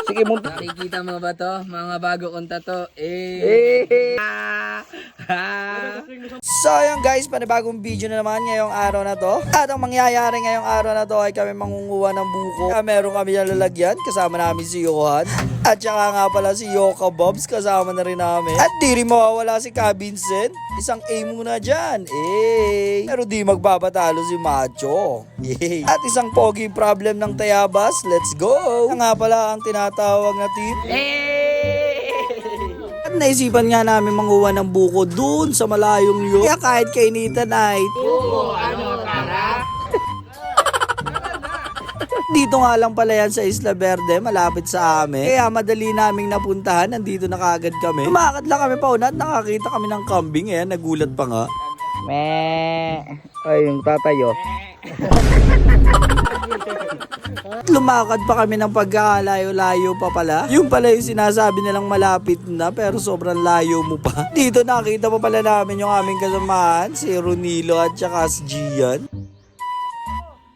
Sige, munta. Nakikita mo ba to? Mga bago kong tato. So ayun guys, panibagong video na naman ngayong araw na to. At ang mangyayari ngayong araw na to ay kami mangunguha ng buko. Meron kami yung lalagyan, kasama namin si Johan. At saka nga pala si Yoka Bobs, kasama na rin namin. At di rin mawawala si Ka Vincent. Isang A muna dyan. Pero di magbabatalo si Macho. At isang pogi problem ng Tayabas. Let's go! Nga pala ang tinatawag na team. At naisipan nga namin manguha ng buko dun sa malayong yun. Kaya kahit kainitan ay dito nga lang pala yan sa Isla Verde, malapit sa amin. Kaya madali naming napuntahan, nandito na kaagad kami. Lumakad lang kami pa una at nakakita kami ng kambing. Ayan, nagulat pa nga. Ay, yung tatayo. Lumakad pa kami ng pagkakalayo-layo pa pala. Yung pala yung sinasabi nilang malapit na pero sobrang layo mo pa. Dito nakita pa pala namin yung aming kasamahan, si Ronilo at saka si Gian.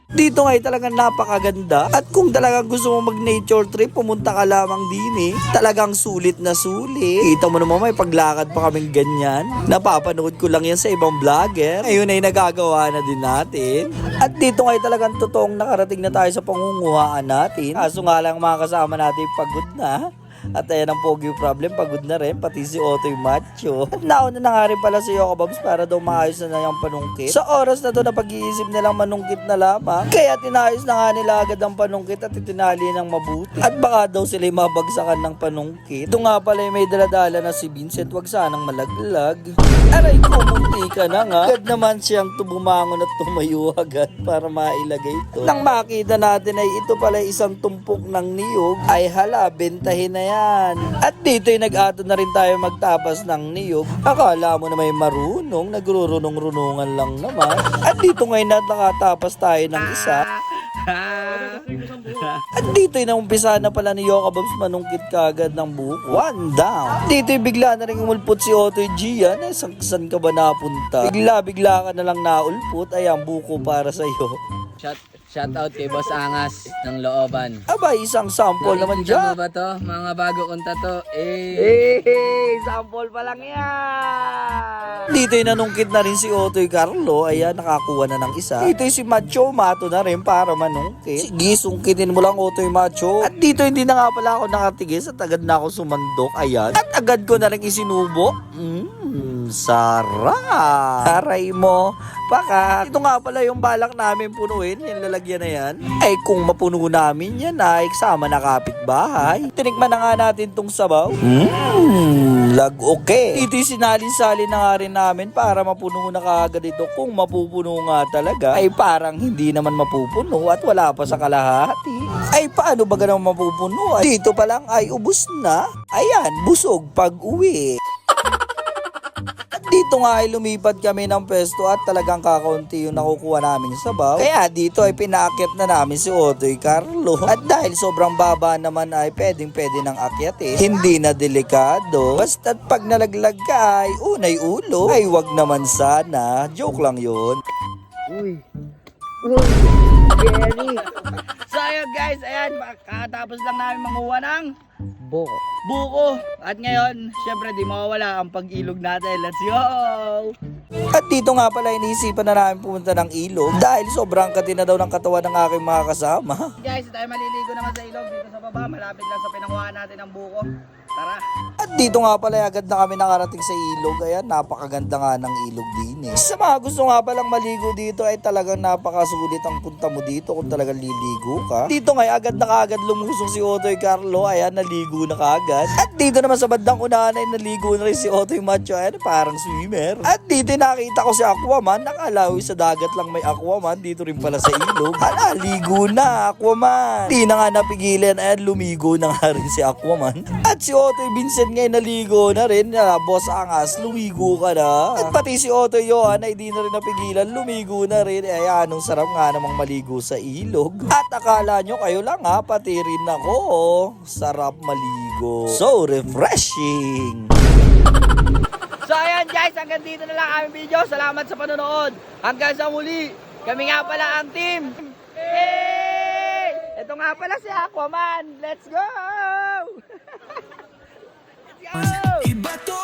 Dito ngay talagang napakaganda. At kung talagang gusto mo mag-nature trip, pumunta ka lamang din Talagang sulit na sulit. Kita mo naman may paglakad pa kaming ganyan. Napapanood ko lang yan sa ibang vlogger. Ngayon ay nagagawa na din natin. At dito ngay talagang totoong nakarating na tayo sa pangunguhaan natin. Kaso nga lang mga kasama natin pagod na. At ayan ang pogi problem, pagod na rin, pati si Otoy Macho. At nauna na nga rin pala si Yoka Bobs para daw maayos na yung panungkit. Sa oras na to na pag-iisip nilang manungkit na lamang, kaya tinayos na nga nila agad ang panungkit at itinali ng mabuti. At baka daw sila'y mabagsakan ng panungkit. Ito nga pala may daladala na si Vincent, wag sanang malaglag. Aray ko, munti ka na nga. Agad naman siyang bumangon at tumayo agad para mailagay ito. Nang makita natin ay ito pala isang tumpok ng niyog, ay hala, bentahin na yan. At dito'y nag-ato na rin tayo magtapas ng niyog. Akala mo na may marunong, nagrurunong-runungan lang naman. At dito ngayon nakatapas tayo ng isa. At dito'y naumpisa na pala ni Yoka Bobs manungkit kagad ng buko. One down. Dito'y bigla na rin umulpot si Otoy Gian. Saan ka ba napunta? Bigla ka na lang naulpot. Ay, ang buko para sa'yo. Shout out kay Boss Angas ng Looban. Aba, isang sample naman dyan. Nakikita mo ba to? Mga bago kong tato. Sample pa lang yan. Dito'y nanungkit na rin si Otoy Carlo. Ayan, nakakuha na ng isa. Dito'y si Macho Mato na rin para manungkit. Sige, sungkitin mo lang Otoy Macho. At dito hindi na nga pala ako nakatigis at agad na ako sumandok. Ayan. At agad ko na rin isinubo. Sarap. Aray mo. Baka ito nga pala yung balak namin punuin, yung lalagyan na yan. Ay kung mapuno namin yan ay sama na kapitbahay. Tinikman na nga natin tong sabaw. Okay. Ito'y sinalin-salin na nga rin namin para mapuno na kaagad ito. Kung mapupuno nga talaga ay parang hindi naman mapupuno at wala pa sa kalahati. Ay paano ba ganang mapupuno? Dito pa lang ay ubos na. Ayan, busog pag uwi. Dito nga ay lumipat kami ng pwesto at talagang kakaunti yung nakukuha namin sa sabaw. Kaya dito ay pinaakyat na namin si Otoy Carlo. At dahil sobrang baba naman ay pwede nang akyatin. Hindi na delikado. Basta't pag nalaglag ka ay unay ulo. Ay wag naman sana. Joke lang yun. Uy, Jerry. So ayun guys, ayan, katapos lang namin manguha ng buko. At ngayon, syempre di mawawala ang pag-ilog natin. Let's go! At dito nga pala iniisipan na namin pumunta ng ilog dahil sobrang kati na daw ng katawan ng aking mga kasama. Guys, tayo maliligo naman sa ilog dito sa baba. Malapit lang sa pinanguhaan natin ng buko. Tara! At dito nga pala agad na kami nakarating sa ilog. Ayan, napakaganda nga ng ilog din Sa mga gusto nga palang maligo dito ay talagang napakasulit ang punta mo dito kung talagang liligo ka. Dito nga agad na kaagad lumusong si Otoy Carlo. Ayan, naligo na kaagad. At dito naman sa bandang unahan ay naligo na rin si Otoy Macho. Ayan, parang swimmer. At dito nakita ko si Aquaman. Nakalawi sa dagat lang may Aquaman. Dito rin pala sa ilog. Hala, ligo na Aquaman. Di na nga napigilan. Ayan, lumigo na nga rin si Aquaman. At si Otoy Vincent ngayon naligo na rin. Boss Angas, lumigo ka na. At pati si Otoy Johan ay di na rin napigilan. Lumigo na rin. Ayan, anong sarap nga namang maligo sa ilog. At akala nyo kayo lang pati rin ako. Sarap maligo. So refreshing. So ayan guys, hanggang dito na lang aming video. Salamat sa panonood. Hanggang sa muli, kami nga pala ang team. Hey! Ito nga pala si Aquaman. Let's go! Let's go! Iba to